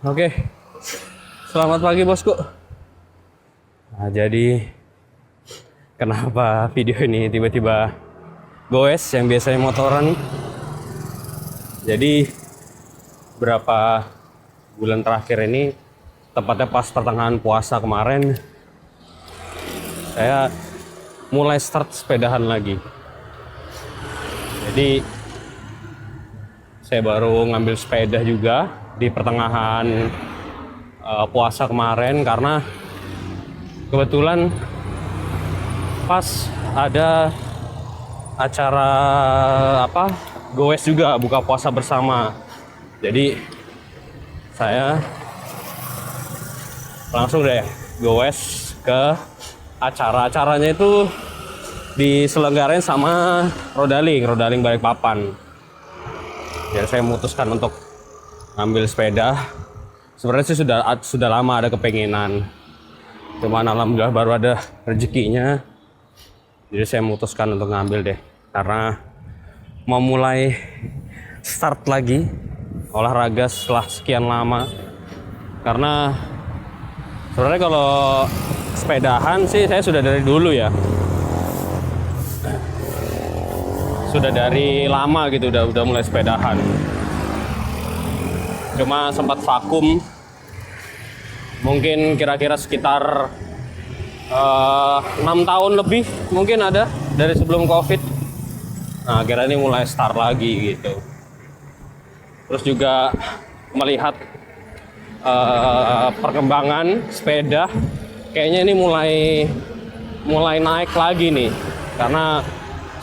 Oke, selamat pagi bosku. Nah, jadi kenapa video ini tiba-tiba goes yang biasanya motoran? Jadi berapa bulan terakhir ini, tepatnya pas pertengahan puasa kemarin, saya mulai start sepedahan lagi. Jadi saya baru ngambil sepeda juga di pertengahan puasa kemarin karena kebetulan pas ada acara goes juga, buka puasa bersama. Jadi saya langsung deh goes ke acaranya itu diselenggarain sama Rodaling Balikpapan. Jadi saya memutuskan untuk ngambil sepeda. Sebenarnya sih sudah lama ada kepengenan, cuman alhamdulillah baru ada rezekinya. Jadi saya memutuskan untuk ngambil deh, karena mau mulai start lagi olahraga setelah sekian lama. Karena sebenarnya kalau sepedahan sih saya sudah dari dulu ya, sudah dari lama gitu, udah mulai sepedahan. Cuma sempat vakum mungkin kira-kira sekitar 6 tahun lebih mungkin ada dari sebelum COVID. Nah, akhirnya ini mulai start lagi gitu. Terus juga melihat perkembangan sepeda, kayaknya ini mulai naik lagi nih, karena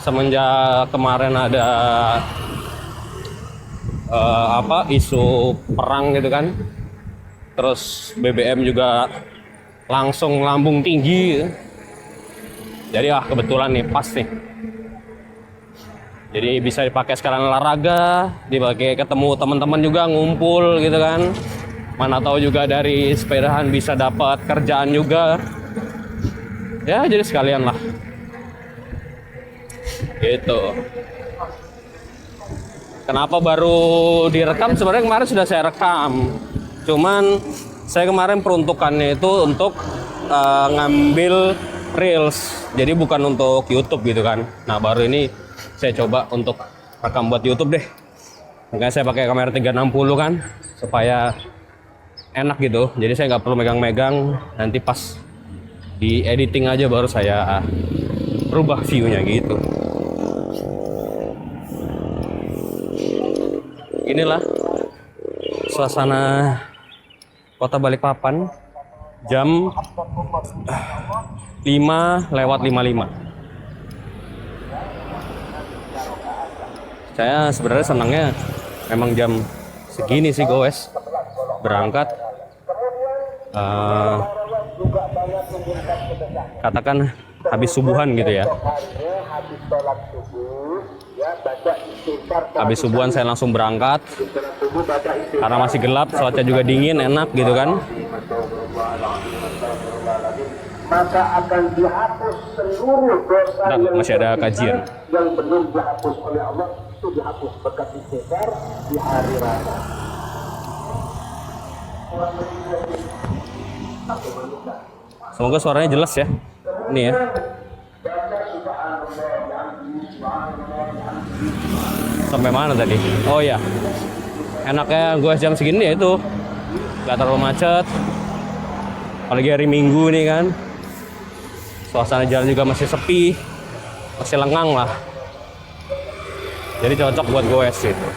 semenjak kemarin ada isu perang gitu kan, terus BBM juga langsung lambung tinggi gitu. Jadi kebetulan nih, pas nih, jadi bisa dipakai sekalian olahraga, dipakai ketemu teman-teman juga, ngumpul gitu kan. Mana tahu juga dari sepedahan bisa dapat kerjaan juga ya, jadi sekalian lah gitu. Kenapa baru direkam? Sebenarnya kemarin sudah saya rekam, cuman saya kemarin peruntukannya itu untuk ngambil reels, jadi bukan untuk YouTube gitu kan. Nah, baru ini saya coba untuk rekam buat YouTube deh. Makanya saya pakai kamera 360 kan, supaya enak gitu. Jadi saya nggak perlu megang-megang, nanti pas di editing aja baru saya rubah view-nya gitu. Inilah suasana kota Balikpapan jam 5:55. Saya sebenarnya senangnya memang jam segini sih goes berangkat. Katakan habis subuhan gitu ya. Habis subuhan saya langsung berangkat karena masih gelap, cuaca juga dingin, enak gitu kan. Maka akan dihapus seluruh dosa yang masih ada kajian yang belum dihapus oleh Allah, itu dihapus berkat istighfar di hari raya. Semoga suaranya jelas ya. Ini ya. Sampai mana tadi? Oh ya, enaknya gue jam segini ya itu nggak terlalu macet, apalagi hari Minggu nih kan. Suasana jalan juga masih sepi, masih lengang lah, jadi cocok buat goes gitu.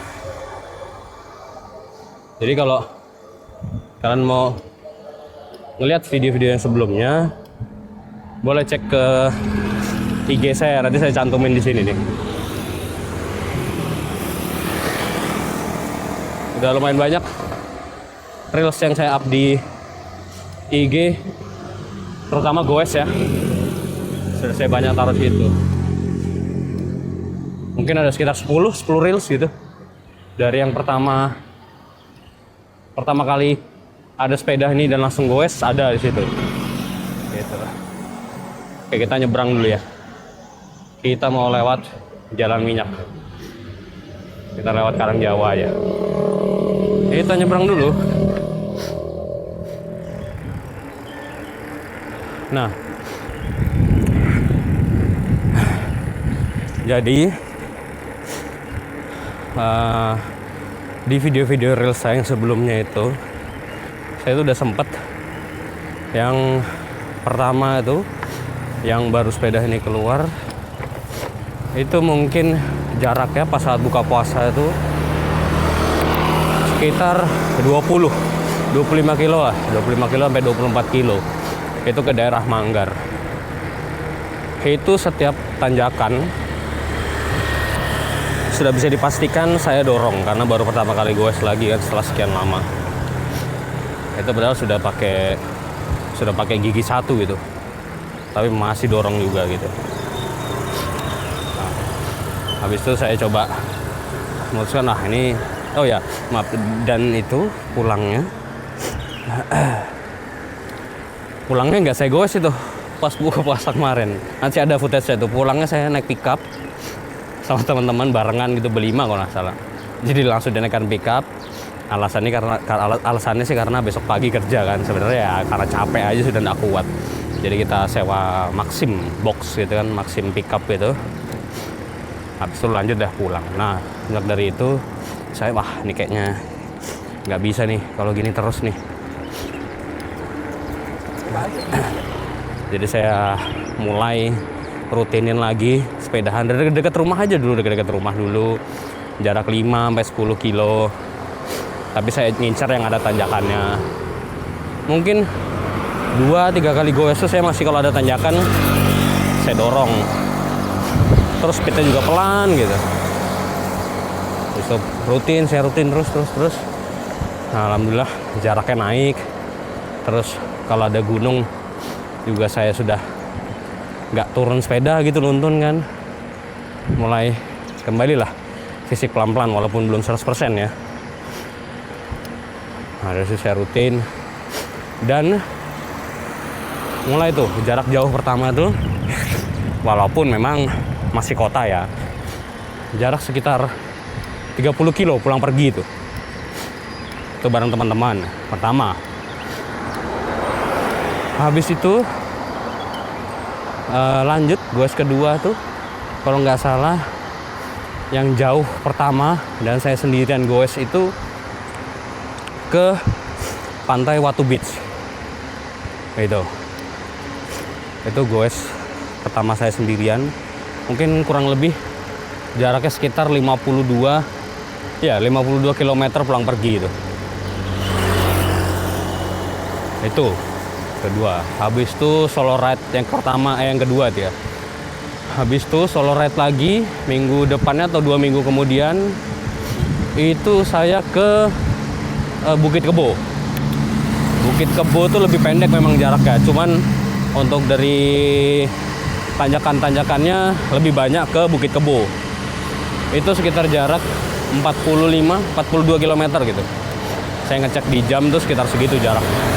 Jadi kalau kalian mau ngeliat video-video yang sebelumnya, boleh cek ke IG saya, nanti saya cantumin di sini nih. Udah lumayan banyak reels yang saya up di IG, terutama goes ya. Sudah saya banyak taruh di situ. Mungkin ada sekitar 10 reels gitu. Dari yang pertama kali ada sepeda ini dan langsung goes, ada di situ. Gitu. Oke, kita nyebrang dulu ya. Kita mau lewat Jalan Minyak. Kita lewat Karangjawa ya. Kita nyebrang dulu. Nah, jadi di video-video reels saya yang sebelumnya itu, saya tuh udah sempet yang pertama itu, yang baru sepeda ini keluar, itu mungkin jaraknya pas saat buka puasa itu sekitar 25 kilo lah, 25 kilo sampai 24 kilo. Itu ke daerah Manggar. Itu setiap tanjakan sudah bisa dipastikan saya dorong, karena baru pertama kali goes lagi kan setelah sekian lama. Itu padahal sudah pakai gigi 1 gitu, tapi masih dorong juga gitu. Nah, habis itu saya coba memutuskan, nah ini, oh ya maaf, dan itu pulangnya nggak saya goes itu pas buka puasa kemarin. Nanti ada footage-nya tuh. Pulangnya saya naik pickup sama teman-teman barengan gitu, berlima kalau nggak salah. Jadi langsung dinaikkan pickup. Alasannya sih karena besok pagi kerja kan. Sebenarnya ya karena capek aja sudah nggak kuat. Jadi kita sewa Maxim box gitu kan, Maxim pickup itu. Habis itu lanjut dah pulang. Nah, sejak dari itu saya ini kayaknya nggak bisa nih kalau gini terus nih. Jadi saya mulai rutinin lagi sepedahan dari dekat rumah aja dulu, dekat rumah dulu, jarak 5 sampai 10 kilo. Tapi saya ngincar yang ada tanjakannya. Mungkin 2-3 kali goes tuh saya masih, kalau ada tanjakan saya dorong. Terus speednya juga pelan gitu. Terus saya rutin terus. Nah, alhamdulillah jaraknya naik. Terus kalau ada gunung juga saya sudah nggak turun sepeda gitu, nuntun kan. Mulai kembalilah fisik pelan-pelan walaupun belum 100% ya. Nah, dari situ saya rutin. Dan mulai tuh jarak jauh pertama tuh, walaupun memang masih kota ya, jarak sekitar 30 kilo pulang pergi itu bareng teman-teman pertama. Habis itu lanjut goes kedua tuh, kalau nggak salah yang jauh pertama dan saya sendirian goes itu ke pantai Watu Beach. Itu goes pertama saya sendirian, mungkin kurang lebih jaraknya sekitar 52 km pulang pergi itu kedua. Habis itu solo ride yang pertama, yang kedua ya. Habis itu solo ride lagi minggu depannya atau 2 minggu kemudian itu saya ke Bukit Kebo. Bukit Kebo tuh lebih pendek memang jaraknya, cuman untuk dari tanjakan-tanjakannya lebih banyak ke Bukit Kebo. Itu sekitar jarak 42 km gitu. Saya ngecek di jam tuh sekitar segitu jaraknya.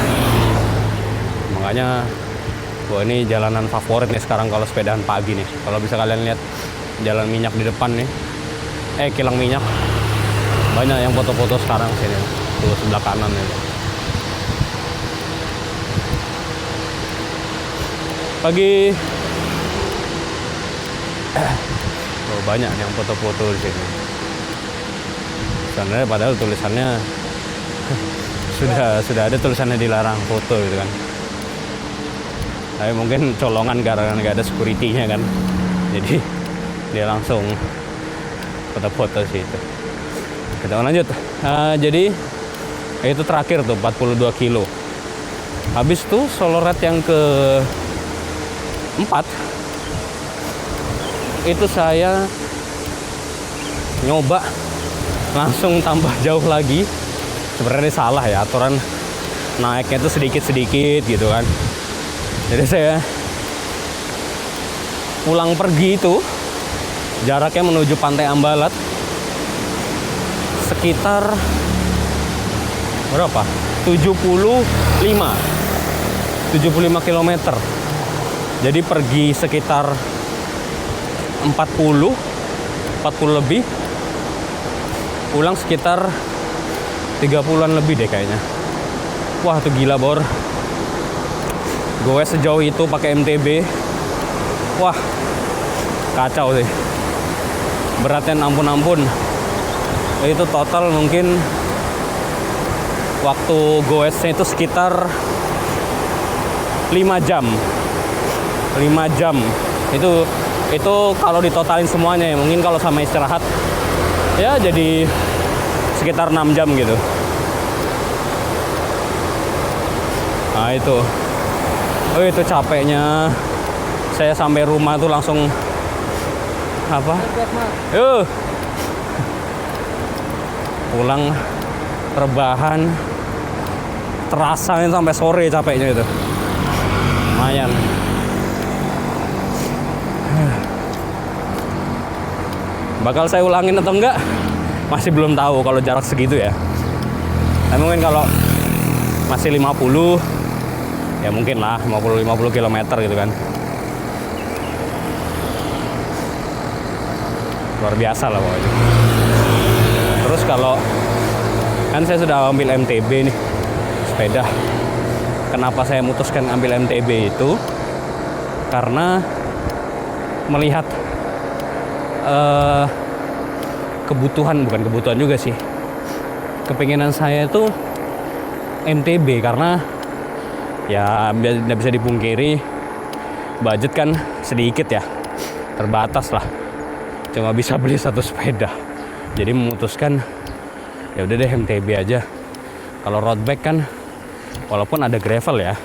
Makanya ini jalanan favorit nih sekarang kalau sepedaan pagi nih. Kalau bisa kalian lihat jalan minyak di depan nih, kilang minyak, banyak yang foto-foto sekarang sini tuh sebelah kanan nih. Pagi banyak yang foto-foto di sini. Sebenarnya padahal tulisannya sudah ada tulisannya dilarang foto gitu kan. Tapi mungkin colongan karena nggak ada security-nya kan, jadi dia langsung foto-foto sih itu. Kita lanjut. Jadi itu terakhir tuh 42 kilo. Habis tuh solo ride yang ke 4 itu saya nyoba langsung tambah jauh lagi. Sebenarnya salah ya, aturan naiknya itu sedikit-sedikit gitu kan. Jadi saya pulang pergi itu jaraknya menuju Pantai Ambalat sekitar berapa? 75 km. Jadi pergi sekitar 40 lebih, pulang sekitar 30-an lebih deh kayaknya. Wah, itu gila, Bor. goes sejauh itu pakai MTB, wah kacau sih, beratnya ampun-ampun. Itu total mungkin waktu goesnya itu sekitar 5 jam. 5 jam itu kalau ditotalin semuanya ya, mungkin kalau sama istirahat ya jadi sekitar 6 jam gitu. Nah itu capeknya. Saya sampai rumah tuh langsung apa? Pulang rebahan, terasa sampai sore capeknya itu. Lumayan. Bakal saya ulangin atau enggak? Masih belum tahu kalau jarak segitu ya. Tapi mungkin kalau masih 50 ya mungkin lah 50 km gitu kan. Luar biasa lah pokoknya. Terus kalau kan saya sudah ambil MTB nih sepeda. Kenapa saya memutuskan ambil MTB itu? Karena melihat bukan kebutuhan juga sih. Kepinginan saya itu MTB karena ya tidak bisa dipungkiri budget kan sedikit ya, terbatas lah, cuma bisa beli satu sepeda. Jadi memutuskan ya udah deh MTB aja. Kalau road bike kan walaupun ada gravel ya,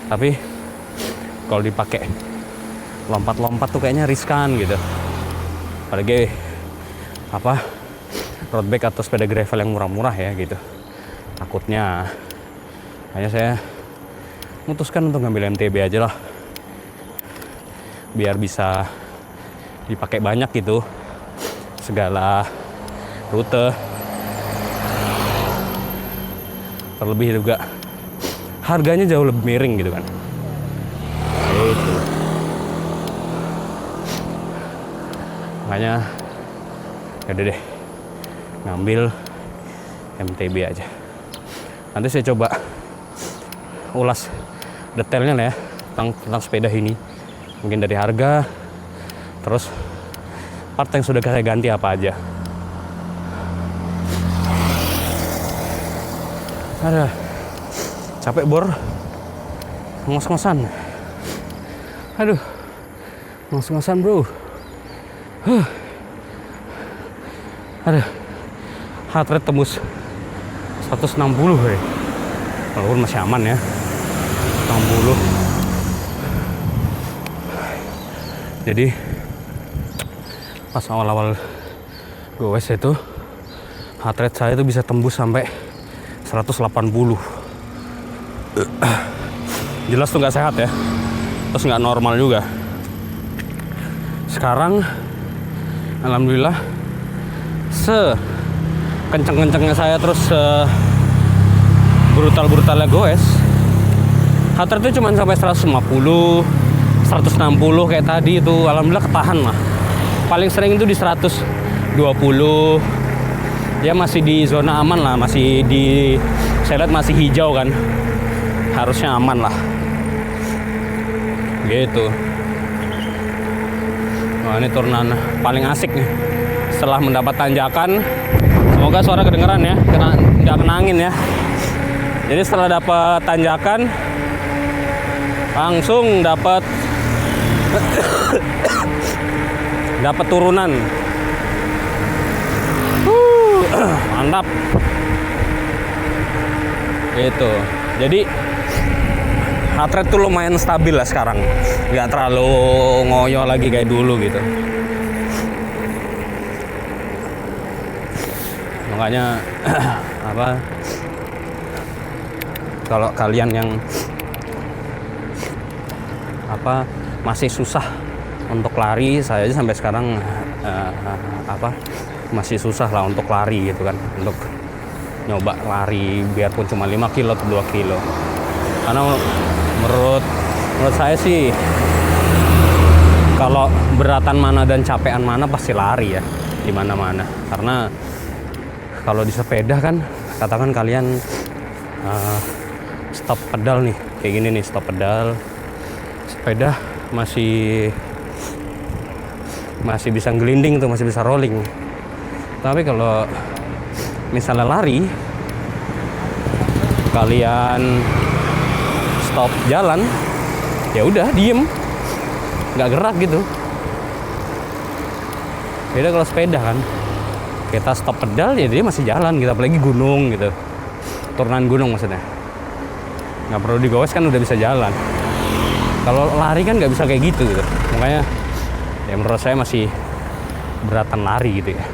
tapi kalau dipakai lompat-lompat tuh kayaknya riskan gitu. Apalagi apa road bike atau sepeda gravel yang murah-murah ya gitu. Takutnya makanya saya memutuskan untuk ngambil MTB aja lah, biar bisa dipakai banyak gitu segala rute. Terlebih juga harganya jauh lebih miring gitu kan. Itu makanya yaudah deh ngambil MTB aja. Nanti saya coba ulas detailnya lah ya tentang sepeda ini, mungkin dari harga, terus part yang sudah saya ganti apa aja. Ada capek bor, ngos-ngosan. Aduh, ngos-ngosan bro. Ada heart rate tembus 160 ya. Walaupun masih aman ya, 60. Jadi pas awal-awal goes itu heart rate saya itu bisa tembus sampai 180. Jelas tuh nggak sehat ya, terus nggak normal juga. Sekarang alhamdulillah kenceng-kencengnya saya, terus brutal-brutalnya goes, heart rate itu cuma sampai 150, 160 kayak tadi itu. Alhamdulillah ketahan lah. Paling sering itu di 120. Ya masih di zona aman lah, masih di, saya lihat masih hijau kan, harusnya aman lah gitu. Wah ini turunan paling asik nih setelah mendapat tanjakan. Semoga suara kedengeran ya, nggak kena angin ya. Jadi setelah dapat tanjakan langsung dapat turunan. Mantap gitu. Jadi heart rate tuh lumayan stabil lah sekarang, nggak terlalu ngoyo lagi kayak dulu gitu. Makanya apa, kalau kalian yang apa masih susah untuk lari, saya aja sampai sekarang masih susah lah untuk lari gitu kan, untuk nyoba lari biarpun cuma 5 kilo atau 2 kilo. Karena menurut saya sih kalau beratan mana dan capean mana pasti lari ya di mana-mana. Karena kalau di sepeda kan katakan kalian stop pedal nih, kayak gini nih, stop pedal. Sepeda masih bisa gelinding tuh, masih bisa rolling. Tapi kalau misalnya lari, kalian stop jalan, ya udah diem, nggak gerak gitu. Beda kalau sepeda kan, kita stop pedal ya dia masih jalan gitu, apalagi gunung gitu, turunan gunung maksudnya. Nggak perlu digowes kan udah bisa jalan. Kalau lari kan nggak bisa kayak gitu gitu. Makanya ya menurut saya masih beratan lari gitu ya.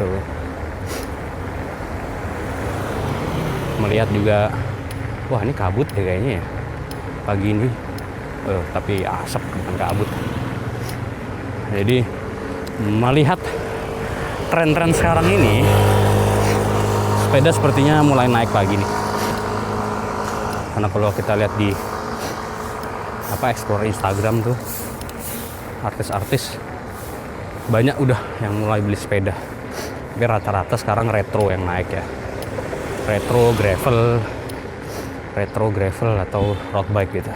Tuh. Melihat juga, wah ini kabut ya kayaknya ya pagi ini. Tapi asap bukan kabut. Jadi melihat tren-tren sekarang ini, sepeda sepertinya mulai naik lagi nih. Karena kalau kita lihat di explore Instagram tuh, artis-artis banyak udah yang mulai beli sepeda. Tapi rata-rata sekarang retro yang naik ya. Retro gravel atau road bike gitu.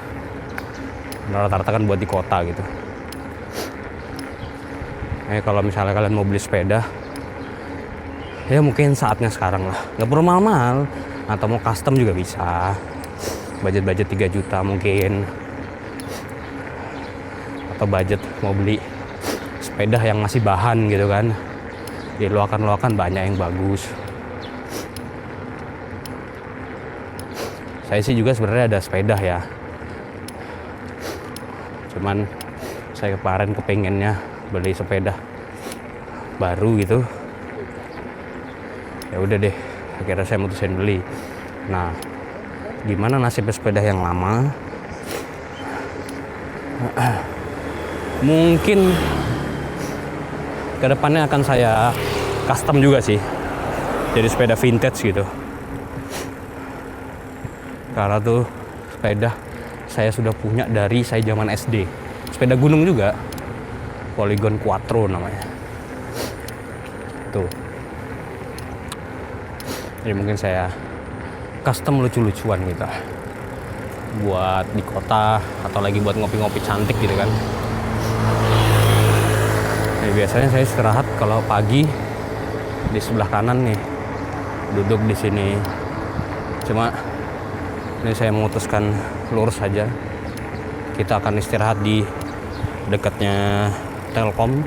Rata-rata kan buat di kota gitu. Kalau misalnya kalian mau beli sepeda, ya mungkin saatnya sekarang lah. Nggak perlu mahal-mahal, atau mau custom juga bisa. Budget 3 juta mungkin. Atau budget mau beli sepeda yang masih bahan gitu kan. Di loakan-loakan banyak yang bagus. Saya sih juga sebenarnya ada sepeda ya. Cuman saya kemarin kepengennya beli sepeda baru gitu. Ya udah deh, akhirnya saya mutusin beli. Nah, gimana nasib sepeda yang lama? Mungkin kedepannya akan saya custom juga sih, jadi sepeda vintage gitu. Karena tuh sepeda saya sudah punya dari saya zaman SD. Sepeda gunung juga, Polygon Quattro namanya. Tuh. Jadi mungkin saya custom lucu-lucuan gitu, buat di kota atau lagi buat ngopi-ngopi cantik gitu kan. Jadi biasanya saya istirahat kalau pagi di sebelah kanan nih, duduk di sini. Cuma ini saya memutuskan lurus saja. Kita akan istirahat di dekatnya Telkom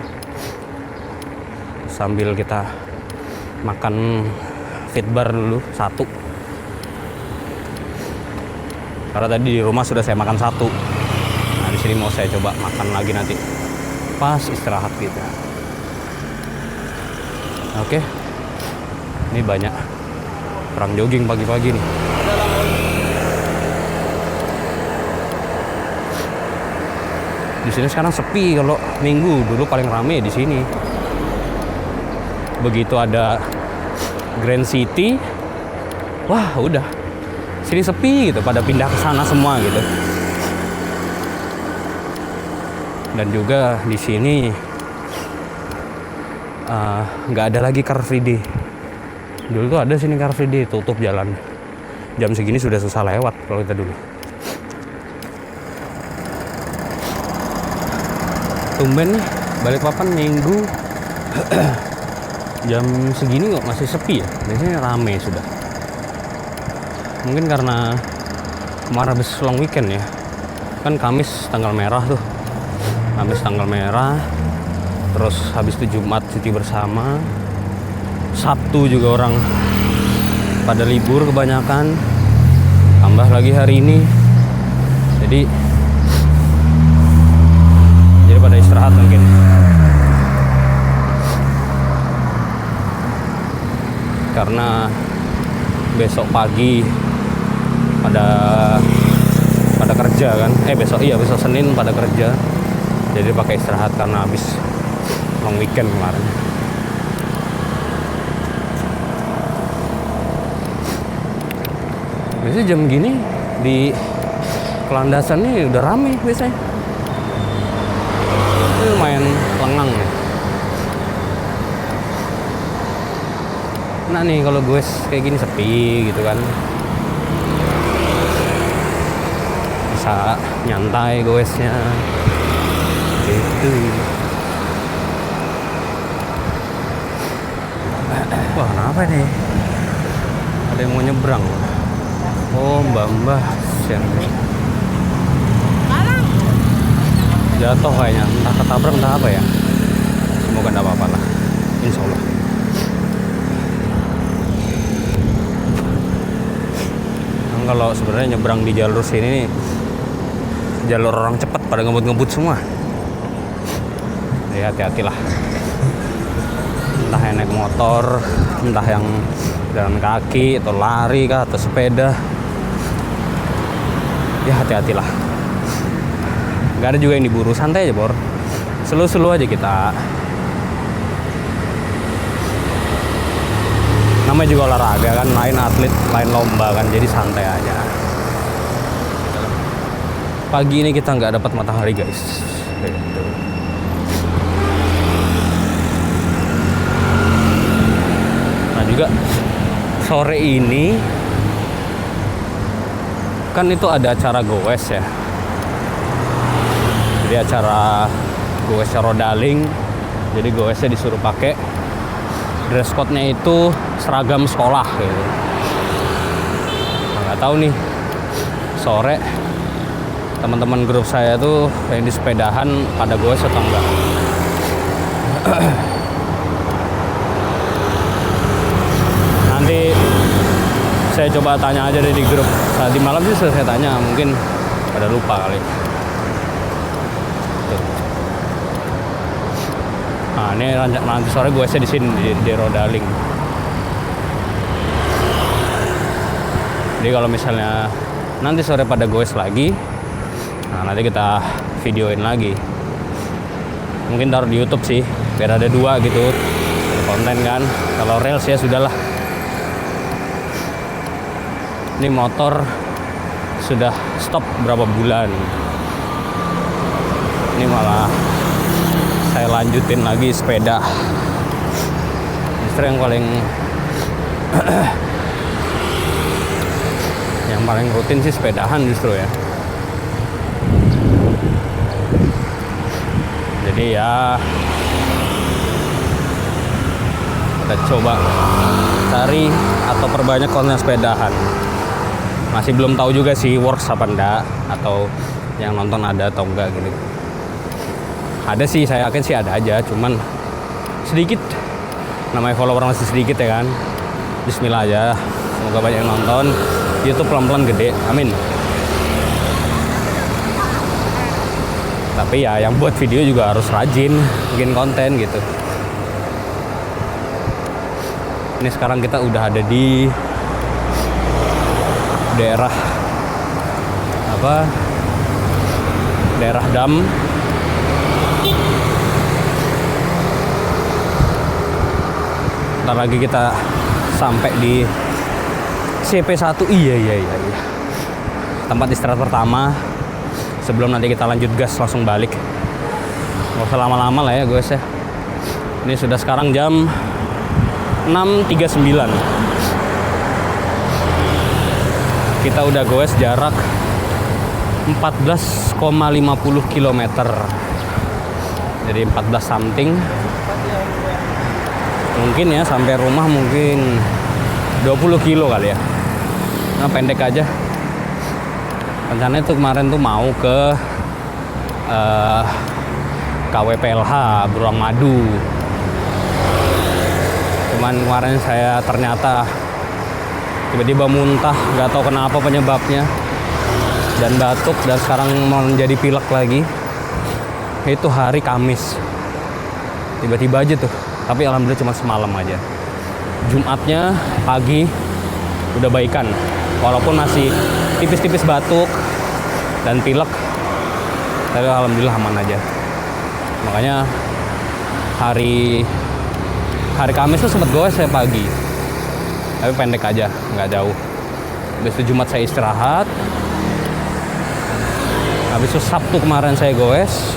sambil kita makan fitbar dulu satu. Karena tadi di rumah sudah saya makan satu. Nah di sini mau saya coba makan lagi nanti pas istirahat gitu. Oke. Ini banyak orang jogging pagi-pagi nih. Di sini sekarang sepi, kalau minggu dulu paling rame di sini. Begitu ada Grand City, wah udah sini sepi gitu, pada pindah ke sana semua gitu. Dan juga di sini nggak ada lagi Car Free Day. Dulu tuh ada sini Car Free Day, tutup jalan. Jam segini sudah susah lewat kalau kita dulu. Tumben nih, Balikpapan minggu jam segini kok masih sepi ya. Biasanya rame sudah. Mungkin karena kemarin habis long weekend ya. Kan Kamis tanggal merah tuh. Kamis tanggal merah. Terus habis itu Jumat cuti bersama. Sabtu juga orang pada libur kebanyakan. Tambah lagi hari ini. Jadi pada istirahat mungkin. Karena besok pagi pada kerja kan. Besok Senin pada kerja. Jadi pakai istirahat karena habis long weekend kemarin. Biasanya jam gini di Kelandasan nih udah rame biasanya. Lumayan lengang ya. Nah nih kalau gue kayak gini sepi gitu kan, bisa nyantai goesnya gitu. Wah kenapa nih, ada yang mau nyebrang. Oh mbak siang jatuh kayaknya, entah ketabrak entah apa ya, semoga enggak apa-apa lah, insya Allah. Nah, kalau sebenarnya nyebrang di jalur sini nih, jalur orang cepat pada ngebut-ngebut semua. Ya hati-hatilah. Entah yang naik motor, entah yang jalan kaki atau lari kah atau sepeda. Ya hati-hatilah. Gak ada juga yang diburu, santai aja Bor. Selu-selu aja kita. Namanya juga olahraga kan, lain atlet, lain lomba kan, jadi santai aja. Pagi ini kita nggak dapat matahari guys. Gitu. Nah juga sore ini kan itu ada acara goes ya. Jadi acara goesnya Rodaling. Jadi goesnya disuruh pakai dress code-nya itu seragam sekolah gitu. Nah, nggak tahu nih sore teman-teman grup saya tuh yang di sepedahan pada goes atau enggak. Nanti saya coba tanya aja deh di grup. Tadi malam sih saya tanya, mungkin pada lupa kali. Tuh. Nah ini nanti sore goesnya di sini di Rodaling. Jadi kalau misalnya nanti sore pada goes lagi, nah nanti kita videoin lagi. Mungkin taruh di YouTube sih, biar ada dua gitu konten kan. Kalau reels ya sudahlah. Ini motor sudah stop berapa bulan. Ini malah saya lanjutin lagi sepeda. Justru yang paling rutin sih sepedahan justru ya. Jadi ya kita coba cari atau perbanyak konten sepedahan. Masih belum tahu juga sih works apa enggak, atau yang nonton ada atau enggak gitu. Ada sih, saya yakin sih ada aja, cuman sedikit. Namanya follower masih sedikit ya kan. Bismillah aja, semoga banyak yang nonton. YouTube pelan-pelan gede, amin. Tapi ya yang buat video juga harus rajin bikin konten gitu. Ini sekarang kita udah ada di daerah daerah Dam. Ntar lagi kita sampai di CP1. Iya. Tempat istirahat pertama sebelum nanti kita lanjut gas langsung balik. Nggak usah lama-lama lah ya guys ya. Ini sudah sekarang jam 6.39. Kita udah goes jarak 14,50 km. Jadi 14 something. Mungkin ya sampai rumah mungkin 20 kilo kali ya. Nah pendek aja. Rencananya tuh kemarin tuh mau ke KWPLH Beruang Madu. Cuman kemarin saya ternyata tiba-tiba muntah, nggak tahu kenapa penyebabnya, dan batuk, dan sekarang mau menjadi pilek lagi. Itu hari Kamis, tiba-tiba aja tuh. Tapi alhamdulillah cuma semalam aja. Jumatnya pagi udah baikan, walaupun masih tipis-tipis batuk dan pilek, tapi alhamdulillah aman aja. Makanya hari Kamis tuh sempet goes saya pagi, tapi pendek aja, nggak jauh. Habis itu Jumat saya istirahat. Habis itu Sabtu kemarin saya goes.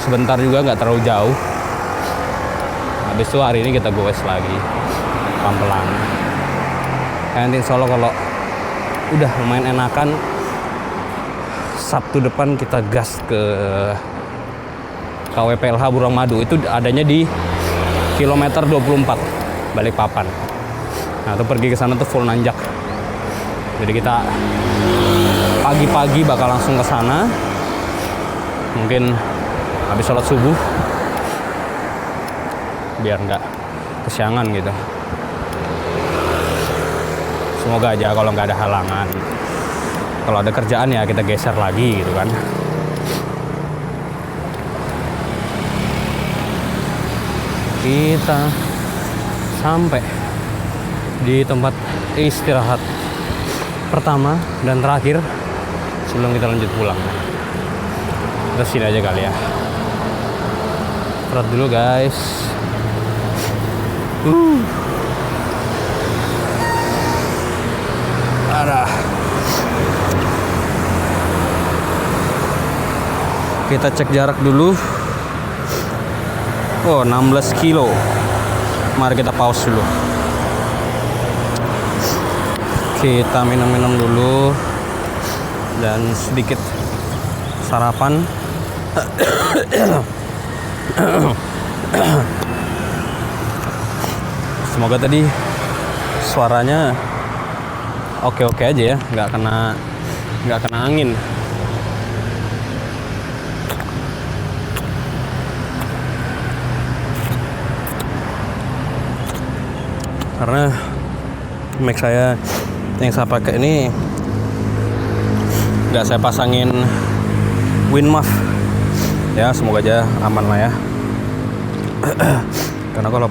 Sebentar juga, nggak terlalu jauh. Habis itu hari ini kita goes lagi pelan-pelan. Nanti insya Allah kalau udah lumayan enakan, Sabtu depan kita gas ke KWPLH Burang Madu. Itu adanya di kilometer 24 Balikpapan. Nah itu pergi ke sana tuh full nanjak. Jadi kita pagi-pagi bakal langsung ke sana. Mungkin habis sholat subuh, biar nggak kesiangan gitu. Semoga aja kalau nggak ada halangan. Kalau ada kerjaan ya kita geser lagi gitu kan. Kita sampai di tempat istirahat pertama dan terakhir sebelum kita lanjut pulang. Kita sini aja kali ya. Istirahat dulu guys. Ada. Kita cek jarak dulu. Oh, 16 kilo. Mari kita pause dulu. Kita minum-minum dulu dan sedikit sarapan. Semoga tadi suaranya oke-oke aja ya, nggak kena angin. Karena mic saya yang saya pakai ini nggak saya pasangin Winmuff ya, semoga aja aman lah ya. Karena kalau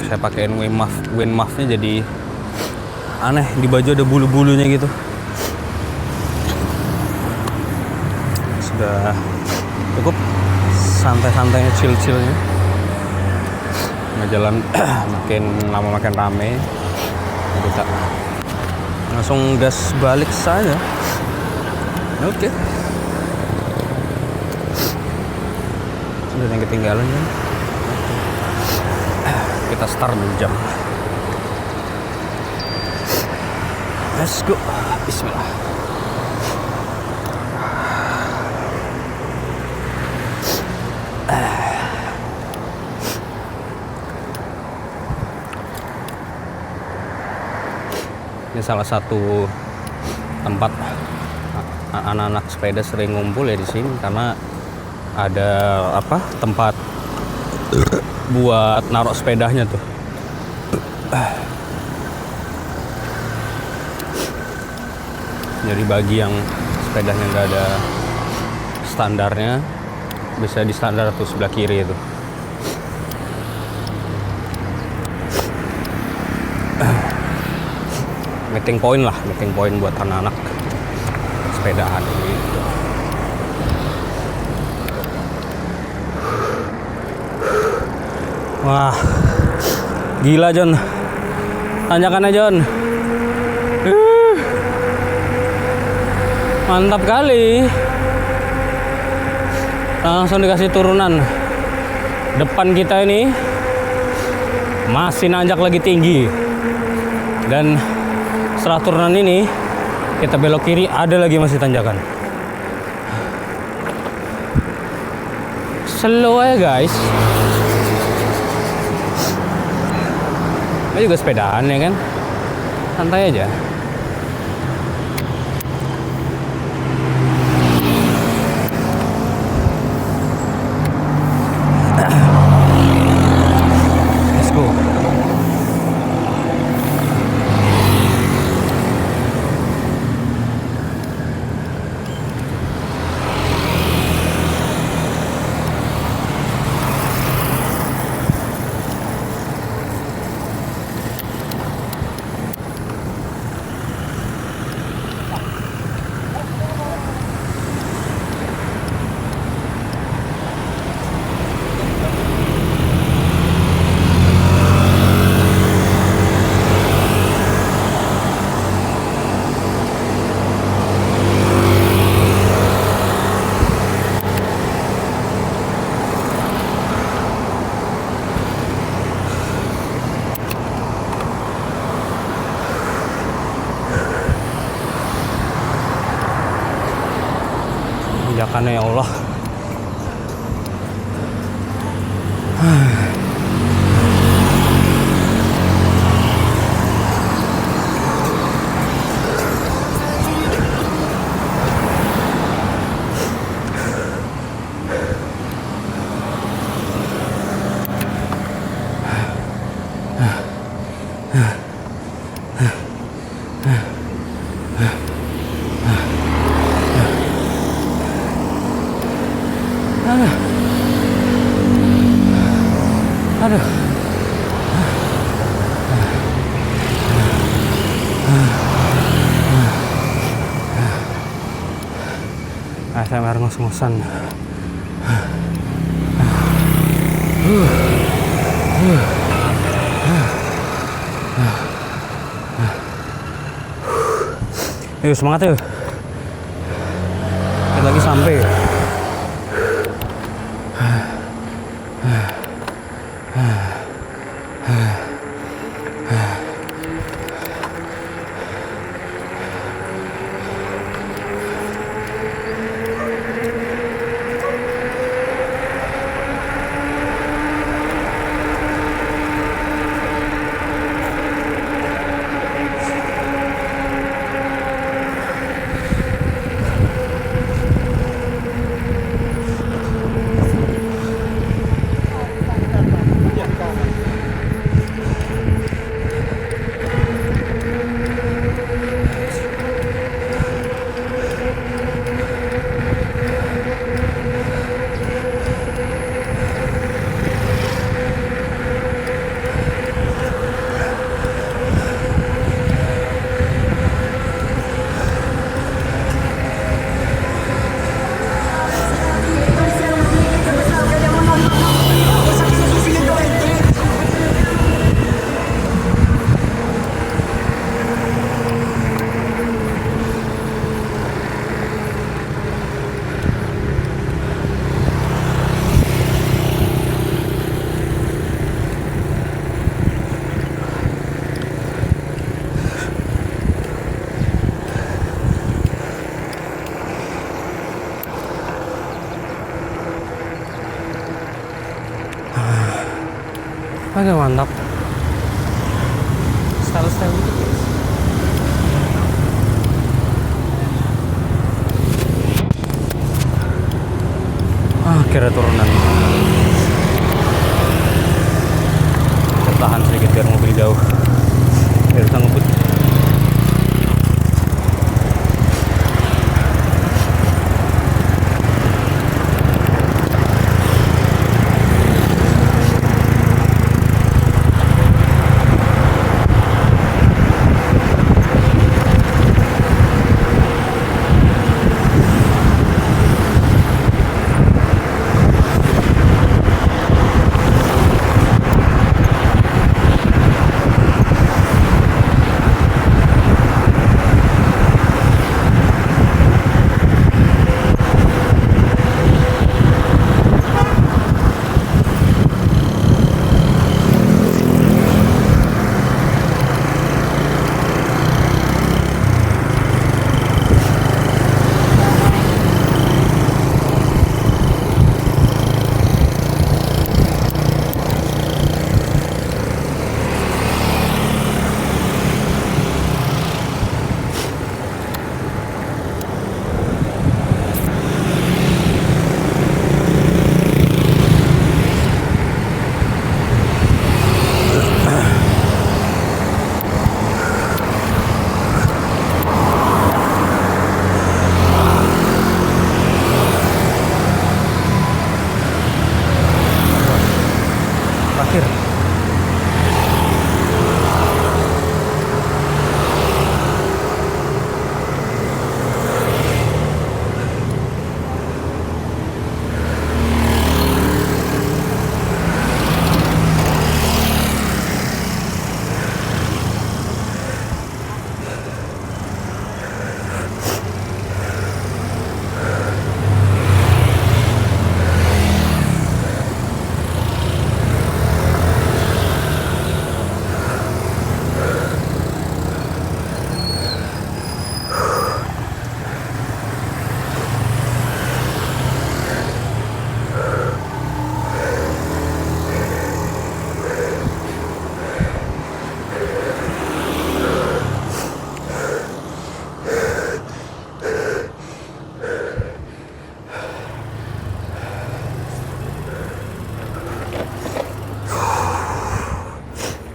saya pakein Winmuffnya jadi aneh, di baju ada bulu-bulunya gitu. Sudah cukup santai-santainya, chill-chillnya. Jalan makin lama makin rame. Kita langsung gas balik saja. Oke. Sudah yang ketinggalan kan? Kita start dulu jam. Let's go. Bismillah. Ini salah satu tempat anak-anak sepeda sering ngumpul ya di sini, karena ada tempat buat naruh sepedanya tuh. Jadi bagi yang sepedanya nggak ada standarnya, bisa di standar tuh sebelah kiri itu. Meeting point buat anak-anak sepedaan gitu. Wah, gila John, tanjakannya John. Mantap kali. Langsung dikasih turunan. Depan kita ini masih nanjak lagi tinggi. Dan setelah turunan ini kita belok kiri, ada lagi masih tanjakan. Slow ya guys. Ini juga sepedaan ya kan, santai aja. Let's go. Aduh. ASMR ngos-ngosan. Yuk semangat yuk. Kita lagi sampai. Agak mantap. Style-style gitu guys. Akhirnya turunan. Tahan sedikit biar mobil jauh. Biar bisa ngebut. Terakhir.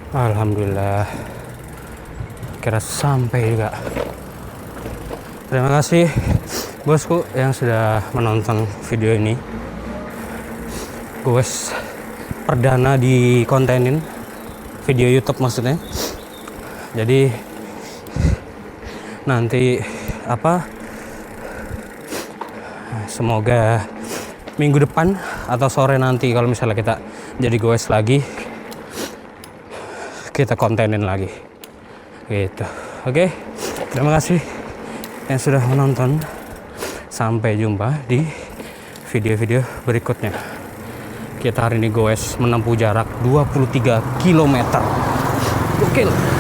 Alhamdulillah kira sampai juga. Terima kasih bosku yang sudah menonton video ini. Goes perdana di kontenin video YouTube maksudnya. Jadi nanti semoga minggu depan atau sore nanti kalau misalnya kita jadi goes lagi, kita kontenin lagi gitu. Oke, terima kasih yang sudah menonton. Sampai jumpa di video-video berikutnya. Kita hari ini goes menempuh jarak 23 km. Gokil.